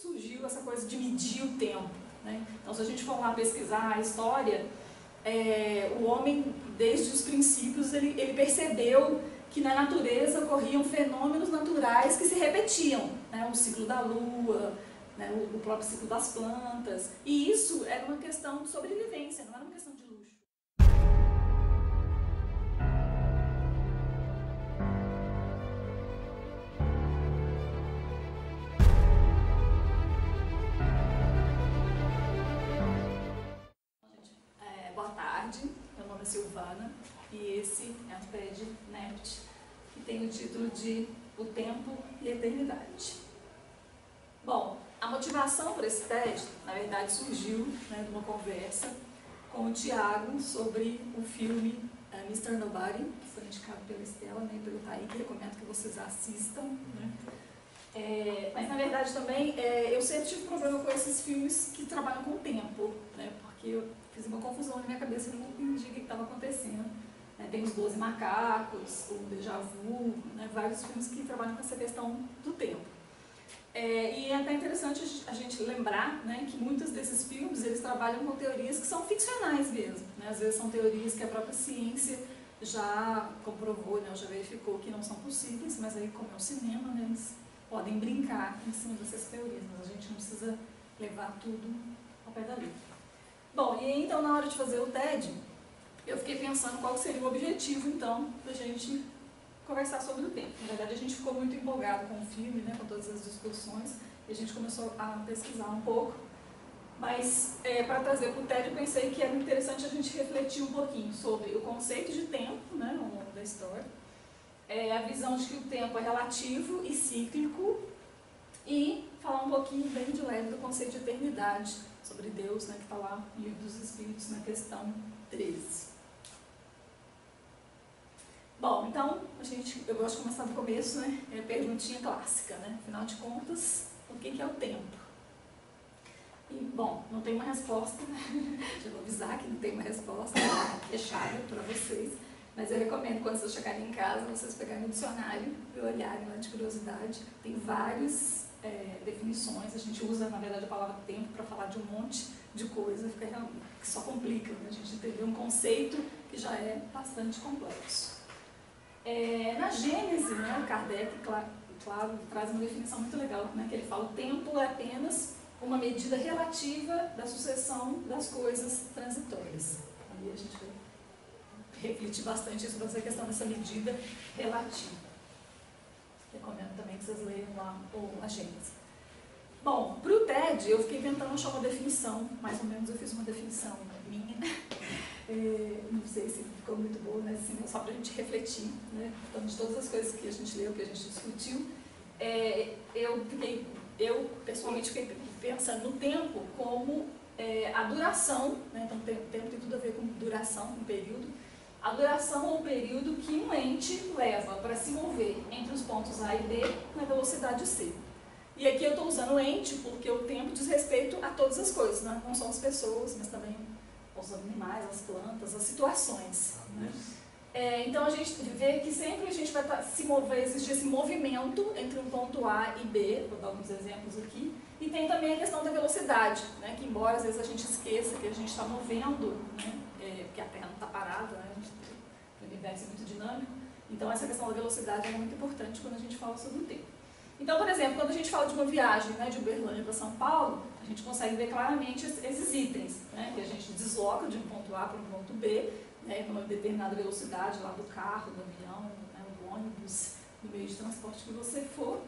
surgiu essa coisa de medir o tempo, né? Então, se a gente for lá pesquisar a história, o homem, desde os princípios, ele percebeu que na natureza ocorriam fenômenos naturais que se repetiam, né? O ciclo da lua, né? O próprio ciclo das plantas, e isso era uma questão de sobrevivência, não era uma questão de luxo. Boa tarde, meu nome é Silvana e esse é o TED Nept, que tem o título de O Tempo e a Eternidade. Bom, a motivação para esse TED, na verdade, surgiu, né, de uma conversa com o Tiago sobre o filme Mr. Nobody, que foi indicado pela Estela, né, e pelo Taíque, que recomendo que vocês assistam, né? Mas na verdade também eu sempre tive problema com esses filmes que trabalham com o tempo, né, porque eu fiz uma confusão na minha cabeça e não entendi o que estava acontecendo. Tem os 12 Macacos, o Déjà Vu, né, vários filmes que trabalham com essa questão do tempo. E é até interessante a gente lembrar, né, que muitos desses filmes eles trabalham com teorias que são ficcionais mesmo, né, às vezes são teorias que a própria ciência já comprovou, né, já verificou que não são possíveis, mas aí como é o cinema, né, eles podem brincar em cima dessas teorias, mas a gente não precisa levar tudo ao pé da letra. Bom, e aí, então na hora de fazer o TED, eu fiquei pensando qual seria o objetivo então da gente conversar sobre o tempo. Na verdade a gente ficou muito empolgado com o filme, né, com todas as discussões, e a gente começou a pesquisar um pouco, mas para trazer para o TED eu pensei que era interessante a gente refletir um pouquinho sobre o conceito de tempo, né, ao longo da história, a visão de que o tempo é relativo e cíclico, e falar um pouquinho bem de leve do conceito de eternidade, sobre Deus, né, que está lá no Livro dos Espíritos, na questão 13. Bom, então, eu gosto de começar do começo, né, é a perguntinha clássica, né, afinal de contas, o que é o tempo? E, bom, não tem uma resposta, já vou avisar que não tem uma resposta fechada para vocês, mas eu recomendo, quando vocês chegarem em casa, vocês pegarem o dicionário e olharem lá de curiosidade. Tem várias definições, a gente usa, na verdade, a palavra tempo para falar de um monte de coisa, que só complica, né? A gente entender um conceito que já é bastante complexo. Na Gênese, né, Kardec, claro, traz uma definição muito legal, né, que ele fala: o tempo é apenas uma medida relativa da sucessão das coisas transitórias. Aí a gente vai refletir bastante sobre essa questão dessa medida relativa. Recomendo também que vocês leiam lá a Gênese. Bom, para o TED eu fiquei tentando achar uma definição, mais ou menos eu fiz uma definição minha, não sei se ficou muito boa, mas assim, só para a gente refletir, né, então, de todas as coisas que a gente leu, que a gente discutiu, eu pessoalmente fiquei pensando no tempo como a duração, né, então o tempo tem tudo a ver com duração, com período, a duração ou o período que um ente leva para se mover entre os pontos A e B na velocidade C. E aqui eu estou usando ente porque o tempo diz respeito a todas as coisas, né? Não só as pessoas, mas também os animais, as plantas, as situações. Né? Então a gente vê que sempre a gente vai se mover, existe esse movimento entre um ponto A e B, vou dar alguns exemplos aqui, e tem também a questão da velocidade, né? Que embora às vezes a gente esqueça que a gente está movendo, né? Porque a Terra não está parada, né? O universo é muito dinâmico, então essa questão da velocidade é muito importante quando a gente fala sobre o tempo. Então, por exemplo, quando a gente fala de uma viagem, né, de Uberlândia para São Paulo, a gente consegue ver claramente esses itens, né, que a gente desloca de um ponto A para um ponto B, né, numa determinada velocidade lá do carro, do avião, né, do ônibus, do meio de transporte que você for.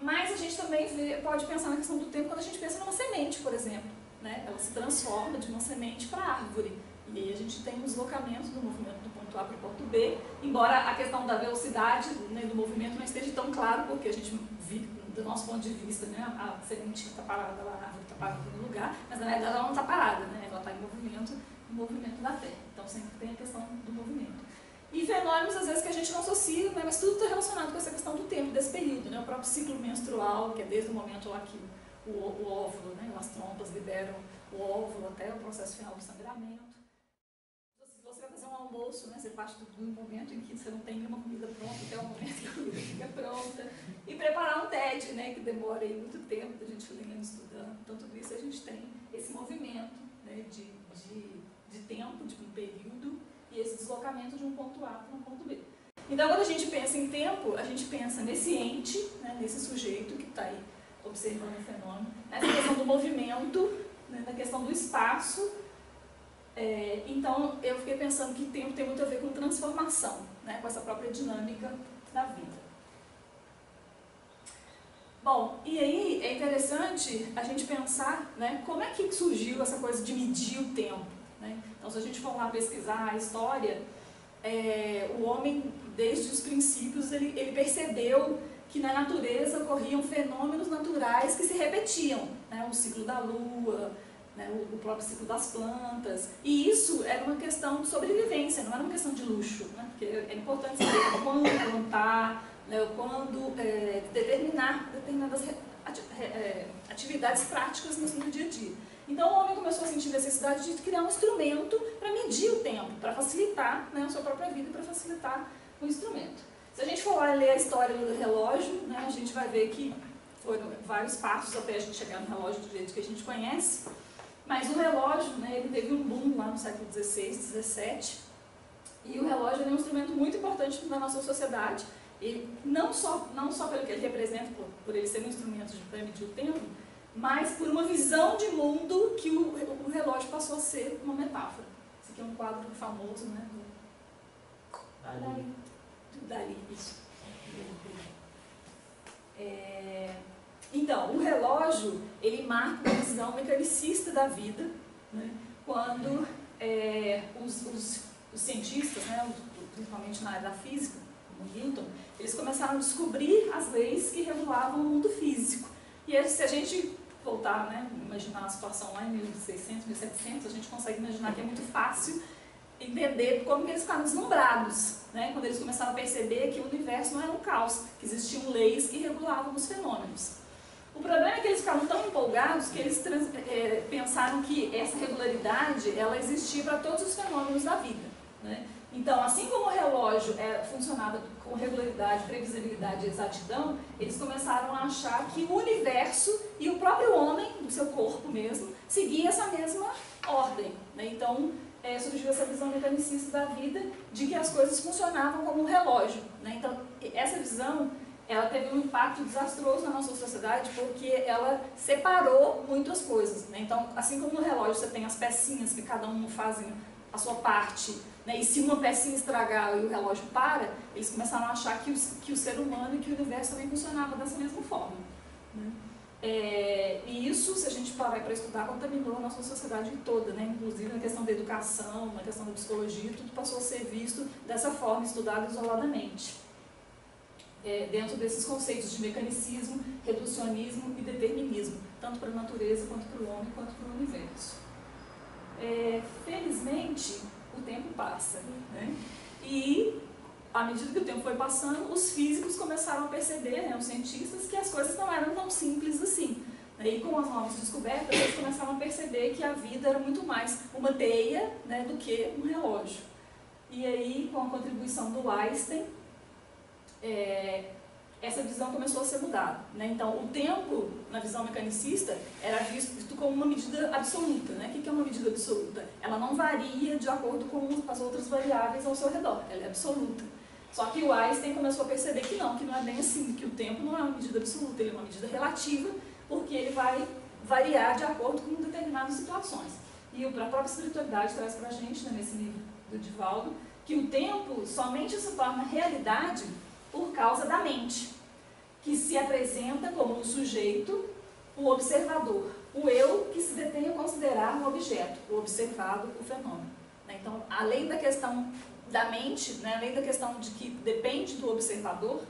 Mas a gente também pode pensar na questão do tempo quando a gente pensa numa semente, por exemplo. Né, ela se transforma de uma semente para árvore. E aí a gente tem um deslocamento do movimento do ponto A para o ponto B, embora a questão da velocidade, né, do movimento não esteja tão claro, porque a gente vive, do nosso ponto de vista, né, a semente está parada lá, a árvore está parada no lugar, mas na verdade ela não está parada, né, ela está em movimento, no movimento da Terra. Então sempre tem a questão do movimento. E fenômenos, às vezes, que a gente não associa, né, mas tudo está relacionado com essa questão do tempo, desse período, né, o próprio ciclo menstrual, que é desde o momento lá que o óvulo, né, as trompas liberam o óvulo até o processo final do sangramento. Se você vai fazer refeição, ao almoço, né? Você parte do momento em que você não tem nenhuma comida pronta até o momento que a comida fica pronta. E preparar um TED, né? Que demora aí muito tempo da gente lendo, estudando. Então, tudo isso a gente tem esse movimento, né? de tempo, de um período, e esse deslocamento de um ponto A para um ponto B. Então, quando a gente pensa em tempo, a gente pensa nesse ente, né? Nesse sujeito que está aí observando o fenômeno, nessa questão do movimento, né? Na questão do espaço. Então, eu fiquei pensando que tempo tem muito a ver com transformação, né, com essa própria dinâmica da vida. Bom, e aí é interessante a gente pensar, né, como é que surgiu essa coisa de medir o tempo. Né? Então, se a gente for lá pesquisar a história, o homem, desde os princípios, ele percebeu que na natureza ocorriam fenômenos naturais que se repetiam, né, o ciclo da lua, né, o próprio ciclo das plantas, e isso era uma questão de sobrevivência, não era uma questão de luxo, né, porque é importante saber quando plantar, né, quando determinar determinadas atividades práticas no dia a dia. Então o homem começou a sentir necessidade de criar um instrumento para medir o tempo, para facilitar, né, a sua própria vida, para facilitar o instrumento. Se a gente for lá ler a história do relógio, né, a gente vai ver que foram vários passos até a gente chegar no relógio do jeito que a gente conhece. Mas o relógio, né, ele teve um boom lá no século XVI, XVII, e o relógio é um instrumento muito importante na nossa sociedade, e não só pelo que ele representa, por ele ser um instrumento para medir o tempo, mas por uma visão de mundo que o relógio passou a ser uma metáfora. Esse aqui é um quadro famoso, né, do Dalí, isso. Então, o relógio, ele marca uma visão mecanicista da vida, né, quando os cientistas, né, principalmente na área da física, como Newton, eles começaram a descobrir as leis que regulavam o mundo físico. E se a gente voltar, né, imaginar a situação lá em 1600, 1700, a gente consegue imaginar que é muito fácil entender como que eles ficaram deslumbrados, né, quando eles começaram a perceber que o universo não era um caos, que existiam leis que regulavam os fenômenos. O problema é que eles ficaram tão empolgados que eles pensaram que essa regularidade ela existia para todos os fenômenos da vida. Né? Então, assim como o relógio funcionava com regularidade, previsibilidade e exatidão, eles começaram a achar que o universo e o próprio homem, o seu corpo mesmo, seguia essa mesma ordem. Né? Então, surgiu essa visão mecanicista da vida de que as coisas funcionavam como um relógio. Né? Então, essa visão ela teve um impacto desastroso na nossa sociedade porque ela separou muitas coisas. Né? Então, assim como no relógio você tem as pecinhas que cada um fazem a sua parte, né? E se uma pecinha estragar e o relógio para, eles começaram a achar que o ser humano e que o universo também funcionava dessa mesma forma. Né? E isso, se a gente parar para estudar, contaminou a nossa sociedade toda, né? Inclusive na questão da educação, na questão da psicologia, tudo passou a ser visto dessa forma, estudado isoladamente. Dentro desses conceitos de mecanicismo, reducionismo e determinismo, tanto para a natureza, quanto para o homem, quanto para o universo. Felizmente, o tempo passa, né? E, à medida que o tempo foi passando, os físicos começaram a perceber, né, os cientistas, que as coisas não eram tão simples assim. E com as novas descobertas, eles começaram a perceber que a vida era muito mais uma teia, né, do que um relógio. E aí, com a contribuição do Einstein, essa visão começou a ser mudada. Né? Então, o tempo, na visão mecanicista, era visto como uma medida absoluta. Né? O que é uma medida absoluta? Ela não varia de acordo com as outras variáveis ao seu redor, ela é absoluta. Só que o Einstein começou a perceber que não é bem assim, que o tempo não é uma medida absoluta, ele é uma medida relativa, porque ele vai variar de acordo com determinadas situações. E a própria espiritualidade traz para a gente, né, nesse livro do Divaldo, que o tempo somente se torna realidade por causa da mente, que se apresenta como o sujeito, o observador, o eu que se detém a considerar um objeto, o observado, o fenômeno. Então, além da questão da mente, né, além da questão de que depende do observador,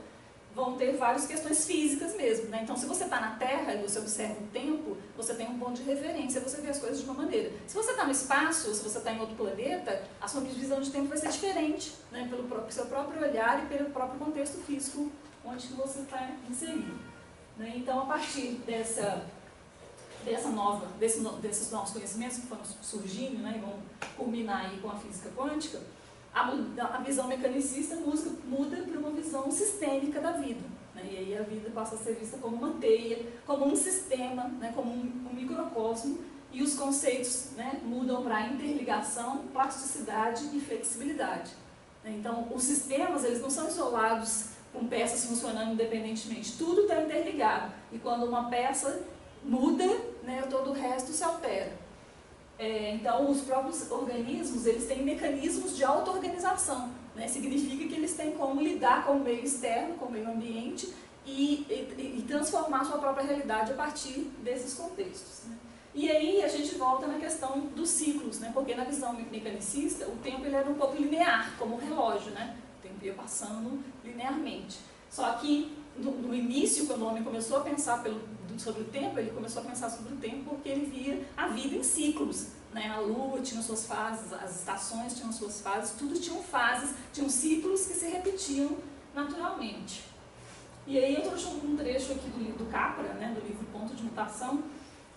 vão ter várias questões físicas mesmo. Né? Então, se você está na Terra e você observa o tempo, você tem um ponto de referência, você vê as coisas de uma maneira. Se você está no espaço, se você está em outro planeta, a sua visão de tempo vai ser diferente, né? Pelo seu próprio olhar e pelo próprio contexto físico onde você está inserido. Né? Então, a partir desses novos conhecimentos que foram surgindo, né, e vão culminar aí com a física quântica, a visão mecanicista muda para uma visão sistêmica da vida, né? E aí a vida passa a ser vista como uma teia, como um sistema, né? Como um microcosmo, e os conceitos, né, mudam para interligação, plasticidade e flexibilidade. Então, os sistemas, eles não são isolados com peças funcionando independentemente, tudo está interligado, e quando uma peça muda, né, todo o resto se altera. Então, os próprios organismos, eles têm mecanismos de auto-organização, né? Significa que eles têm como lidar com o meio externo, com o meio ambiente, e transformar a sua própria realidade a partir desses contextos, né? E aí a gente volta na questão dos ciclos, né? Porque na visão mecanicista, o tempo ele era um pouco linear, como um relógio, né? O tempo ia passando linearmente. Só que no início, quando o homem começou a pensar sobre o tempo, ele começou a pensar sobre o tempo porque ele via a vida em ciclos, né? A lua tinha suas fases, as estações tinham suas fases, tudo tinham fases, tinham ciclos que se repetiam naturalmente. E aí eu trouxe um trecho aqui do livro do Capra, né? Do livro Ponto de Mutação,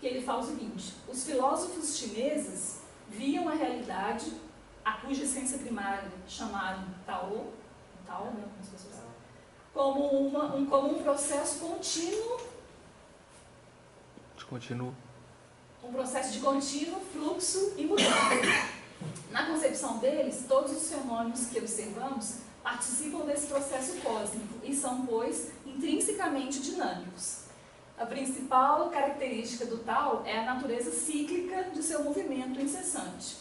que ele fala o seguinte: os filósofos chineses viam a realidade, a cuja essência primária chamaram Tao, né, como um processo contínuo, um processo de contínuo fluxo e mudança. Na concepção deles, todos os fenômenos que observamos participam desse processo cósmico e são, pois, intrinsecamente dinâmicos. A principal característica do Tao é a natureza cíclica de seu movimento incessante.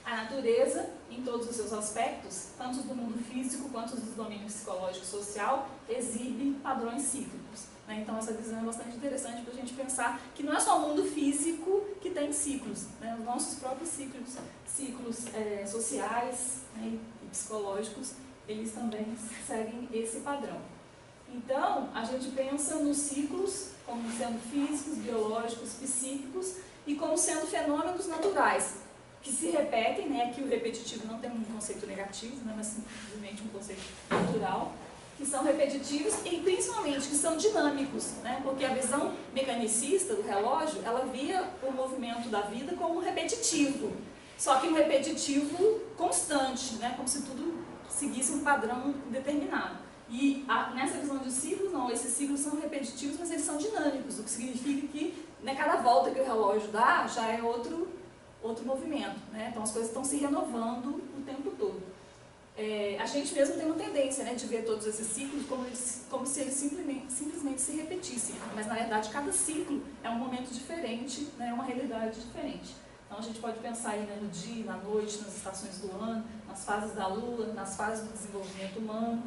A natureza, em todos os seus aspectos, tanto do mundo físico quanto dos domínios psicológico e social, exibe padrões cíclicos, né? Então essa visão é bastante interessante para a gente pensar que não é só o mundo físico que tem ciclos, né? Os nossos próprios ciclos sociais, né, e psicológicos, eles também seguem esse padrão. Então, a gente pensa nos ciclos como sendo físicos, biológicos, psíquicos e como sendo fenômenos naturais, que se repetem, né? Aqui o repetitivo não tem um conceito negativo, né? Mas simplesmente um conceito natural, que são repetitivos e principalmente que são dinâmicos, né? Porque a visão mecanicista do relógio, ela via o movimento da vida como repetitivo, só que um repetitivo constante, né? Como se tudo seguisse um padrão determinado. E nessa visão de ciclos, não, esses ciclos são repetitivos, mas eles são dinâmicos, o que significa que, né, cada volta que o relógio dá já é outro movimento, né? Então as coisas estão se renovando o tempo todo. A gente mesmo tem uma tendência, né, de ver todos esses ciclos como se eles simplesmente se repetissem, mas na verdade cada ciclo é um momento diferente, né, é uma realidade diferente. Então a gente pode pensar aí, né, no dia, na noite, nas estações do ano, nas fases da lua, nas fases do desenvolvimento humano,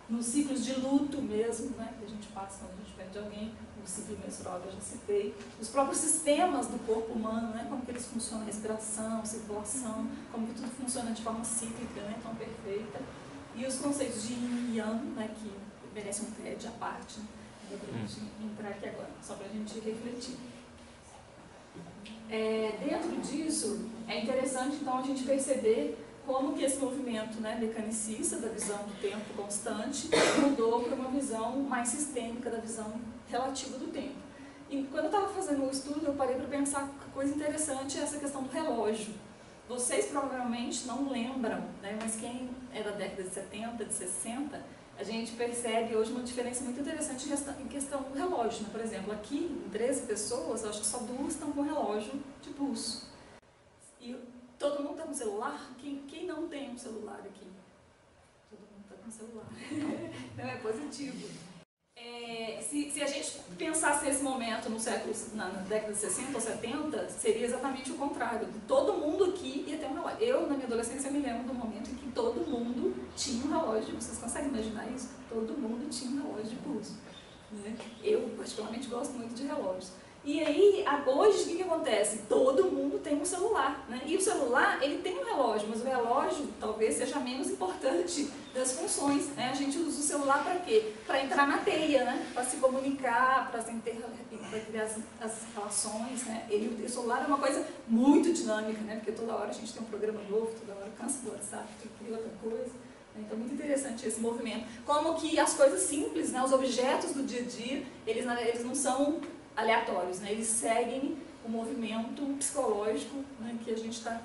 nos ciclos de luto mesmo, né, que a gente passa quando a gente perde alguém, o ciclo menstrual que eu já citei, os próprios sistemas do corpo humano, né, como que eles funcionam, respiração, circulação, como que tudo funciona de forma cíclica, né, tão perfeita, e os conceitos de Yin e Yang, né, que merecem um TED à parte, né, para a gente entrar aqui agora, só para a gente refletir. Dentro disso, é interessante então a gente perceber como que esse movimento, né, mecanicista da visão do tempo constante mudou para uma visão mais sistêmica da visão relativa do tempo. E quando eu estava fazendo o estudo, eu parei para pensar que coisa interessante é essa questão do relógio. Vocês provavelmente não lembram, né, mas quem é da década de 70, de 60, a gente percebe hoje uma diferença muito interessante em questão do relógio, né? Por exemplo, aqui, em 13 pessoas, eu acho que só 2 estão com relógio de pulso. E todo mundo está com celular? Quem não tem um celular aqui? Todo mundo está com celular. Não é positivo. Se a gente pensasse nesse momento na década de 60 ou 70, seria exatamente o contrário. Todo mundo aqui ia ter um relógio. Eu, na minha adolescência, me lembro do momento em que todo mundo tinha um relógio. Vocês conseguem imaginar isso? Todo mundo tinha um relógio de pulso, né? Eu, particularmente, gosto muito de relógios. E aí, hoje, o que acontece? Todo mundo tem um celular, né? E o celular, ele tem um relógio, mas o relógio talvez seja menos importante das funções, né? A gente usa o celular para quê? Para entrar na teia, né? Para se comunicar, para criar as relações, né? O celular é uma coisa muito dinâmica, né? Porque toda hora a gente tem um programa novo, toda hora cansa do WhatsApp, tem que criar outra coisa. Então, muito interessante esse movimento. Como que as coisas simples, né? Os objetos do dia a dia, eles não são aleatórios, né? Eles seguem o movimento psicológico, né, que a gente está,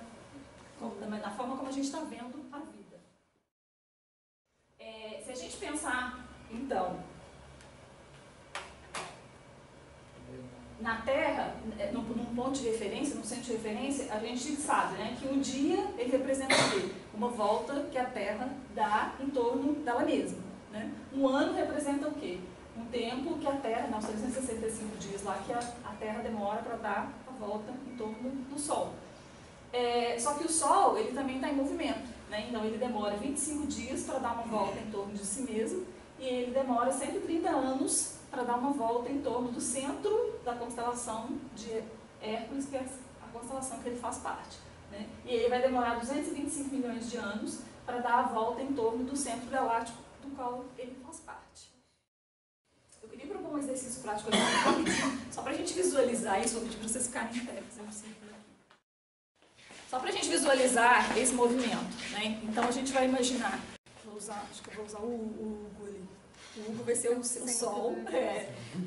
na forma como a gente está vendo a vida. Se a gente pensar, então, na Terra, num ponto de referência, num centro de referência, a gente sabe, né, que um dia ele representa o quê? Uma volta que a Terra dá em torno dela mesma. Né? Um ano representa o quê? Um tempo que a Terra, não, 365 dias lá, que a Terra demora para dar a volta em torno do Sol. Só que o Sol, ele também está em movimento, né? Então ele demora 25 dias para dar uma volta em torno de si mesmo, e ele demora 130 anos para dar uma volta em torno do centro da constelação de Hércules, que é a constelação que ele faz parte. Né? E ele vai demorar 225 milhões de anos para dar a volta em torno do centro galáctico do qual ele faz parte. Eu queria propor um exercício prático aqui, só para a gente visualizar isso, vou pedir para vocês ficarem em pé. Só para a gente visualizar esse movimento. Né? Então a gente vai imaginar, acho que eu vou usar o Hugo ali. O Hugo vai ser o Sol,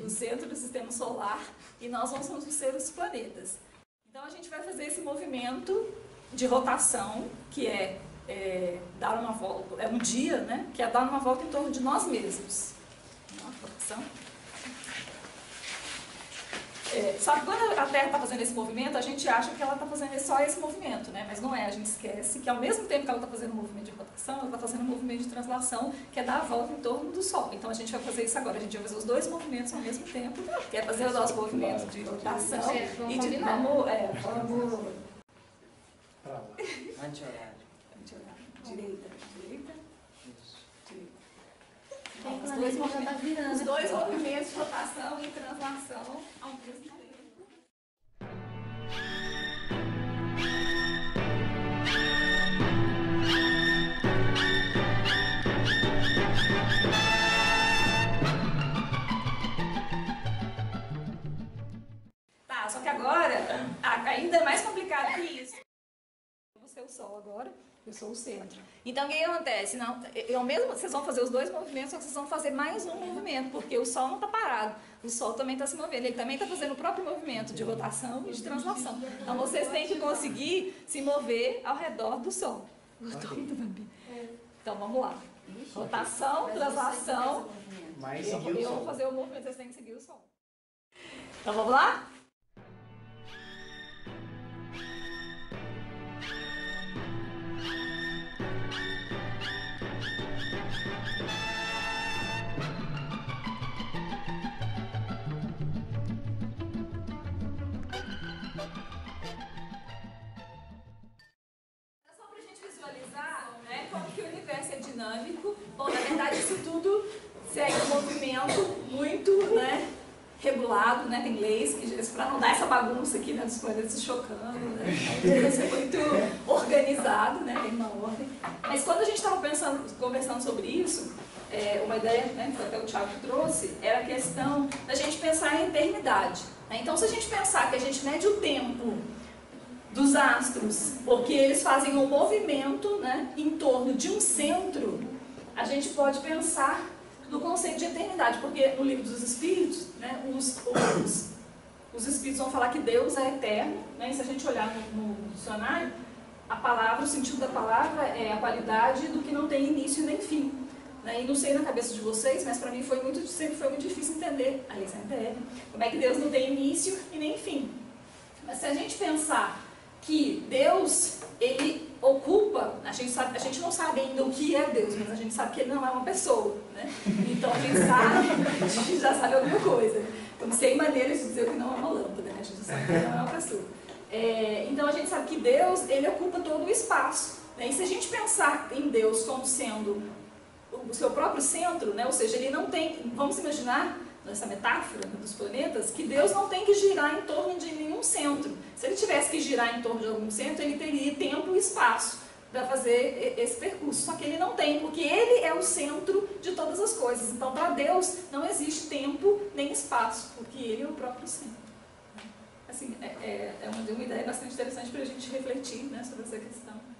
o centro do sistema solar, e nós vamos ser os planetas. Então a gente vai fazer esse movimento de rotação, que dar uma volta, é um dia, né? Que é dar uma volta em torno de nós mesmos. Rotação. Só que quando a Terra está fazendo esse movimento, a gente acha que ela está fazendo só esse movimento, né? Mas não é, a gente esquece que ao mesmo tempo que ela está fazendo um movimento de rotação, ela está fazendo um movimento de translação, que é dar a volta em torno do Sol. Então a gente vai fazer isso agora, a gente vai fazer os dois movimentos ao mesmo tempo, que é fazer o nosso movimento de rotação e de vamos anti-horário. Direita. Os dois movimentos de rotação e translação ao mesmo tempo. Tá, só que agora ainda é mais complicado que isso. Eu vou ser o Sol agora. Eu sou o centro. Então, o que acontece? Não, vocês vão fazer os dois movimentos, só que vocês vão fazer mais um movimento, porque o Sol não está parado. O Sol também está se movendo. Ele também está fazendo o próprio movimento de rotação e de translação. Então, vocês têm que conseguir se mover ao redor do Sol. Então, vamos lá. Rotação, translação. Eu vou fazer o movimento, vocês têm que seguir o Sol. Então, vamos lá? Dinâmico. Bom, na verdade isso tudo segue um movimento muito, né, regulado, né, tem leis que para não dar essa bagunça aqui, né, dos planetas se chocando, né, tem que ser muito organizado, né, tem uma ordem. Mas quando a gente estava conversando sobre isso, uma ideia, né, que até o Thiago trouxe, era a questão da gente pensar em eternidade. Né? Então, se a gente pensar que a gente mede o tempo dos astros, porque eles fazem um movimento, né, em torno de um centro, a gente pode pensar no conceito de eternidade, porque no livro dos Espíritos, né, os Espíritos vão falar que Deus é eterno, né, e se a gente olhar no dicionário, a palavra, o sentido da palavra é a qualidade do que não tem início nem fim. Né, e não sei na cabeça de vocês, mas para mim sempre foi muito difícil entender, aliás, como é que Deus não tem início e nem fim. Mas se a gente pensar que Deus, ele ocupa, a gente não sabe ainda o que é Deus, mas a gente sabe que ele não é uma pessoa, né? Então a gente já sabe alguma coisa. Então, sem maneiras de dizer que não é uma lâmpada, né? A gente já sabe que ele não é uma pessoa. Então a gente sabe que Deus, ele ocupa todo o espaço. Né? E se a gente pensar em Deus como sendo o seu próprio centro, né? Ou seja, ele não tem, vamos imaginar, nessa metáfora dos planetas, que Deus não tem que girar em torno de nenhum centro. Se ele tivesse que girar em torno de algum centro, ele teria tempo e espaço para fazer esse percurso. Só que ele não tem, porque ele é o centro de todas as coisas. Então, para Deus, não existe tempo nem espaço, porque ele é o próprio centro. Assim, uma ideia bastante interessante para a gente refletir, né, sobre essa questão.